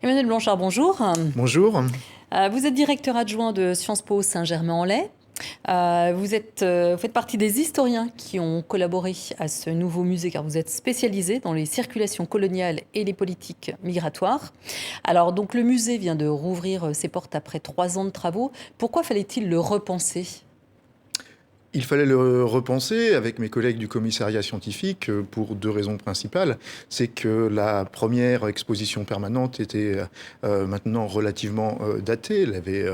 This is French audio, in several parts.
Emmanuel Blanchard, bonjour. Bonjour. Vous êtes directeur adjoint de Sciences Po Saint-Germain-en-Laye. Vous faites partie des historiens qui ont collaboré à ce nouveau musée, car vous êtes spécialisé dans les circulations coloniales et les politiques migratoires. Alors, donc, le musée vient de rouvrir ses portes après 3 ans de travaux. Pourquoi fallait-il le repenser ? Il fallait le repenser avec mes collègues du commissariat scientifique pour 2 raisons principales. C'est que la première exposition permanente était maintenant relativement datée. Elle avait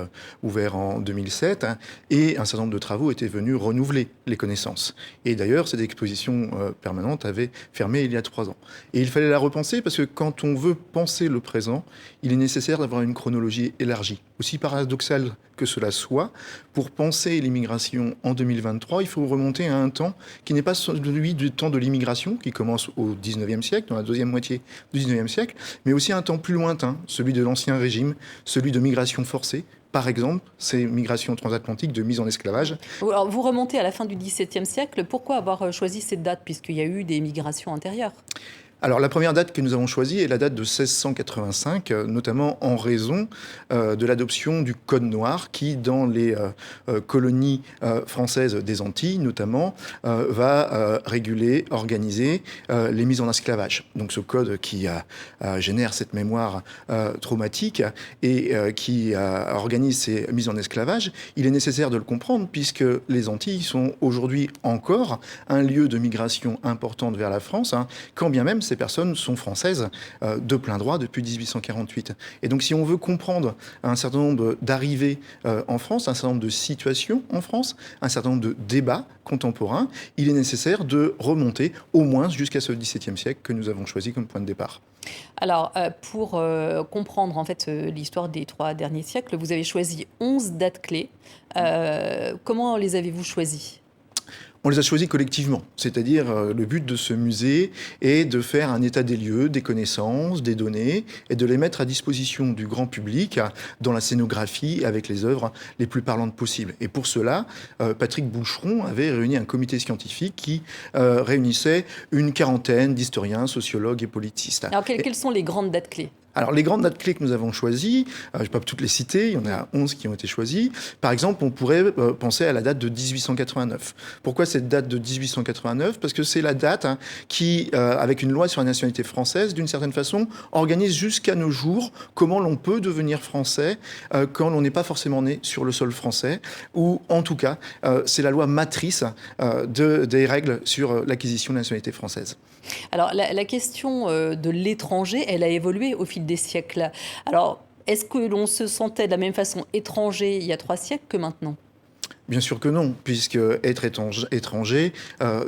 ouvert en 2007 et un certain nombre de travaux étaient venus renouveler les connaissances. Et d'ailleurs, cette exposition permanente avait fermé il y a 3 ans. Et il fallait la repenser parce que quand on veut penser le présent, il est nécessaire d'avoir une chronologie élargie. Aussi paradoxal que cela soit, pour penser l'immigration en 2023, il faut remonter à un temps qui n'est pas celui du temps de l'immigration, qui commence au XIXe siècle, dans la deuxième moitié du XIXe siècle, mais aussi un temps plus lointain, celui de l'Ancien Régime, celui de migration forcée. Par exemple, ces migrations transatlantiques de mise en esclavage. Alors, vous remontez à la fin du XVIIe siècle. Pourquoi avoir choisi cette date, puisqu'il y a eu des migrations antérieures ? Alors la première date que nous avons choisie est la date de 1685, notamment en raison de l'adoption du Code noir qui, dans les colonies françaises des Antilles notamment, va réguler, organiser les mises en esclavage. Donc ce code qui génère cette mémoire traumatique et qui organise ces mises en esclavage, il est nécessaire de le comprendre puisque les Antilles sont aujourd'hui encore un lieu de migration importante vers la France, quand bien même ces personnes sont françaises de plein droit depuis 1848. Et donc si on veut comprendre un certain nombre d'arrivées en France, un certain nombre de situations en France, un certain nombre de débats contemporains, il est nécessaire de remonter au moins jusqu'à ce XVIIe siècle que nous avons choisi comme point de départ. Alors, pour comprendre en fait l'histoire des 3 derniers siècles, vous avez choisi 11 dates clés. Comment les avez-vous choisies ? On les a choisis collectivement, c'est-à-dire le but de ce musée est de faire un état des lieux, des connaissances, des données, et de les mettre à disposition du grand public dans la scénographie avec les œuvres les plus parlantes possibles. Et pour cela, Patrick Boucheron avait réuni un comité scientifique qui réunissait une quarantaine d'historiens, sociologues et politistes. Alors, quelles sont les grandes dates clés ? Alors, les grandes dates clés que nous avons choisies, je ne vais pas toutes les citer, il y en a 11 qui ont été choisies. Par exemple, on pourrait penser à la date de 1889. Pourquoi cette date de 1889 ? Parce que c'est la date qui, avec une loi sur la nationalité française, d'une certaine façon, organise jusqu'à nos jours comment l'on peut devenir français quand l'on n'est pas forcément né sur le sol français, ou en tout cas, c'est la loi matrice des règles sur l'acquisition de la nationalité française. Alors, la question de l'étranger, elle a évolué au fil des siècles. Alors, est-ce que l'on se sentait de la même façon étranger il y a 3 siècles que maintenant ? Bien sûr que non, puisque être étranger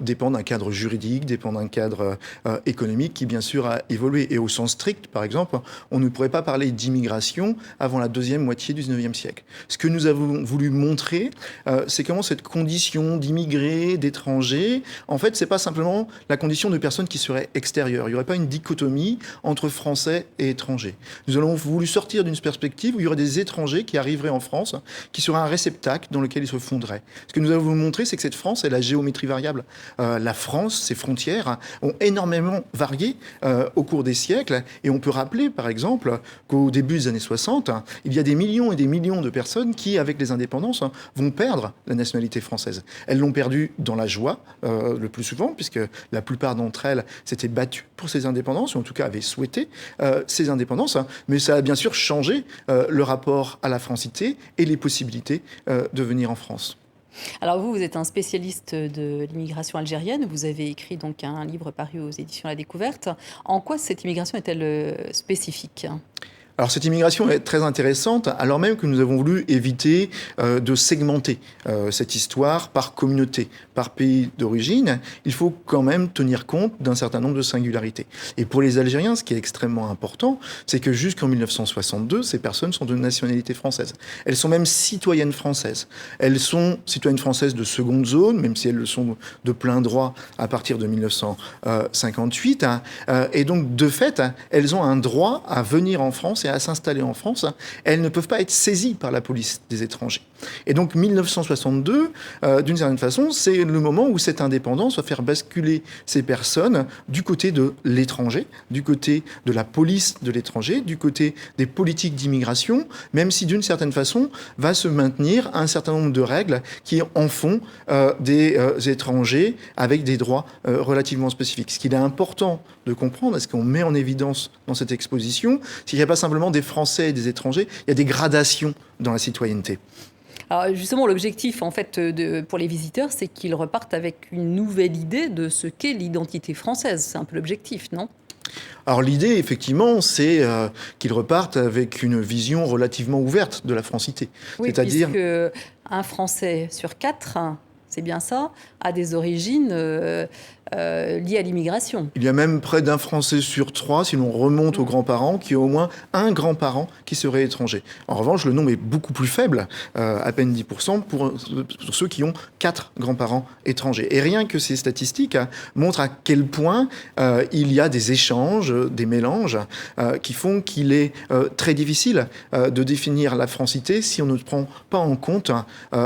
dépend d'un cadre juridique, dépend d'un cadre économique qui, bien sûr, a évolué. Et au sens strict, par exemple, on ne pourrait pas parler d'immigration avant la deuxième moitié du XIXe siècle. Ce que nous avons voulu montrer, c'est comment cette condition d'immigrés, d'étrangers, en fait, c'est pas simplement la condition de personnes qui seraient extérieures. Il n'y aurait pas une dichotomie entre Français et étrangers. Nous avons voulu sortir d'une perspective où il y aurait des étrangers qui arriveraient en France, qui seraient un réceptacle dans lequel ils se fonderait. Ce que nous avons voulu montrer, c'est que cette France est la géométrie variable. La France, ses frontières ont énormément varié au cours des siècles. Et on peut rappeler, par exemple, qu'au début des années 60, il y a des millions et des millions de personnes qui, avec les indépendances, vont perdre la nationalité française. Elles l'ont perdue dans la joie, le plus souvent, puisque la plupart d'entre elles s'étaient battues pour ces indépendances, ou en tout cas avaient souhaité ces indépendances. Mais ça a bien sûr changé le rapport à la francité et les possibilités de venir en France. Alors vous êtes un spécialiste de l'immigration algérienne. Vous avez écrit donc un livre paru aux éditions La Découverte. En quoi cette immigration est-elle spécifique ? Alors cette immigration est très intéressante, alors même que nous avons voulu éviter de segmenter cette histoire par communauté, par pays d'origine. Il faut quand même tenir compte d'un certain nombre de singularités. Et pour les Algériens, ce qui est extrêmement important, c'est que jusqu'en 1962, ces personnes sont de nationalité française. Elles sont même citoyennes françaises. Elles sont citoyennes françaises de seconde zone, même si elles le sont de plein droit à partir de 1958. Et donc, de fait, elles ont un droit à venir en France France et à s'installer en France, elles ne peuvent pas être saisies par la police des étrangers. Et donc 1962, d'une certaine façon, c'est le moment où cette indépendance va faire basculer ces personnes du côté de l'étranger, du côté de la police de l'étranger, du côté des politiques d'immigration, même si d'une certaine façon va se maintenir un certain nombre de règles qui en font des étrangers avec des droits relativement spécifiques. Ce qu'il est important de comprendre, et ce qu'on met en évidence dans cette exposition, c'est qu'il n'y a pas simplement des Français et des étrangers, il y a des gradations dans la citoyenneté. Alors justement, l'objectif en fait pour les visiteurs, c'est qu'ils repartent avec une nouvelle idée de ce qu'est l'identité française. C'est un peu l'objectif, non ? Alors l'idée, effectivement, c'est qu'ils repartent avec une vision relativement ouverte de la francité. Oui, C'est-à-dire puisque un Français sur 4, c'est bien ça, a des origines liées à l'immigration. il y a même près d'un Français sur 3, si l'on remonte aux grands-parents, qui a au moins un grand-parent qui serait étranger. En revanche, le nombre est beaucoup plus faible, à peine 10%, pour ceux qui ont 4 grands-parents étrangers. Et rien que ces statistiques montrent à quel point il y a des échanges, des mélanges, qui font qu'il est très difficile de définir la francité si on ne prend pas en compte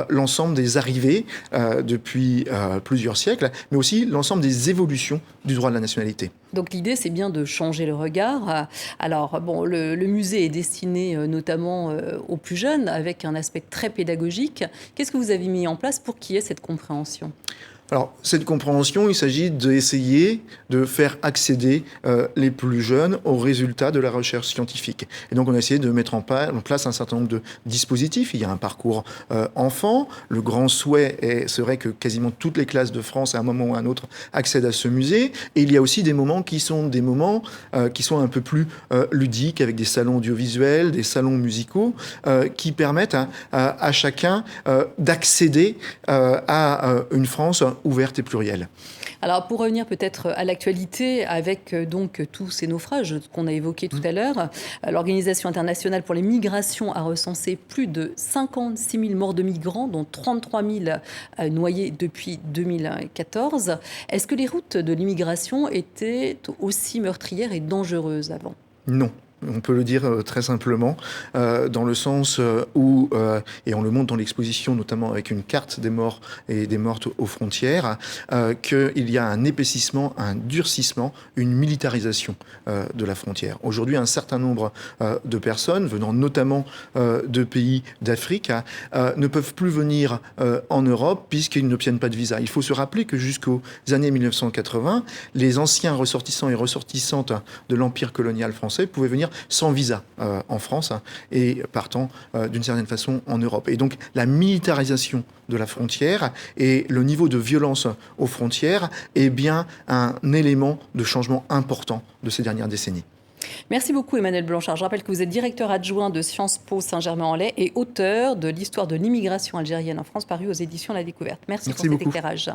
l'ensemble des arrivées depuis plusieurs siècles, mais aussi l'ensemble des évolutions du droit de la nationalité. Donc l'idée, c'est bien de changer le regard. Alors, bon, le musée est destiné notamment aux plus jeunes, avec un aspect très pédagogique. Qu'est-ce que vous avez mis en place pour qu'il y ait cette compréhension ? Alors, cette compréhension, il s'agit d'essayer de faire accéder les plus jeunes aux résultats de la recherche scientifique. Et donc, on a essayé de mettre en place un certain nombre de dispositifs. Il y a un parcours enfant. Le grand souhait serait que quasiment toutes les classes de France, à un moment ou à un autre, accèdent à ce musée. Et il y a aussi des moments qui sont un peu plus ludiques, avec des salons audiovisuels, des salons musicaux, qui permettent à chacun d'accéder à une France ouverte et plurielle. Alors pour revenir peut-être à l'actualité avec donc tous ces naufrages qu'on a évoqués tout à l'heure, l'Organisation internationale pour les migrations a recensé plus de 56 000 morts de migrants, dont 33 000 noyés depuis 2014. Est-ce que les routes de l'immigration étaient aussi meurtrières et dangereuses avant ? Non. On peut le dire très simplement, dans le sens où, et on le montre dans l'exposition, notamment avec une carte des morts et des mortes aux frontières, qu'il y a un épaississement, un durcissement, une militarisation de la frontière. Aujourd'hui, un certain nombre de personnes, venant notamment de pays d'Afrique, ne peuvent plus venir en Europe puisqu'ils n'obtiennent pas de visa. Il faut se rappeler que jusqu'aux années 1980, les anciens ressortissants et ressortissantes de l'empire colonial français pouvaient venir sans visa en France et partant d'une certaine façon en Europe. Et donc la militarisation de la frontière et le niveau de violence aux frontières est bien un élément de changement important de ces dernières décennies. Merci beaucoup Emmanuel Blanchard. Je rappelle que vous êtes directeur adjoint de Sciences Po Saint-Germain-en-Laye et auteur de l'histoire de l'immigration algérienne en France paru aux éditions La Découverte. Merci pour cet éclairage.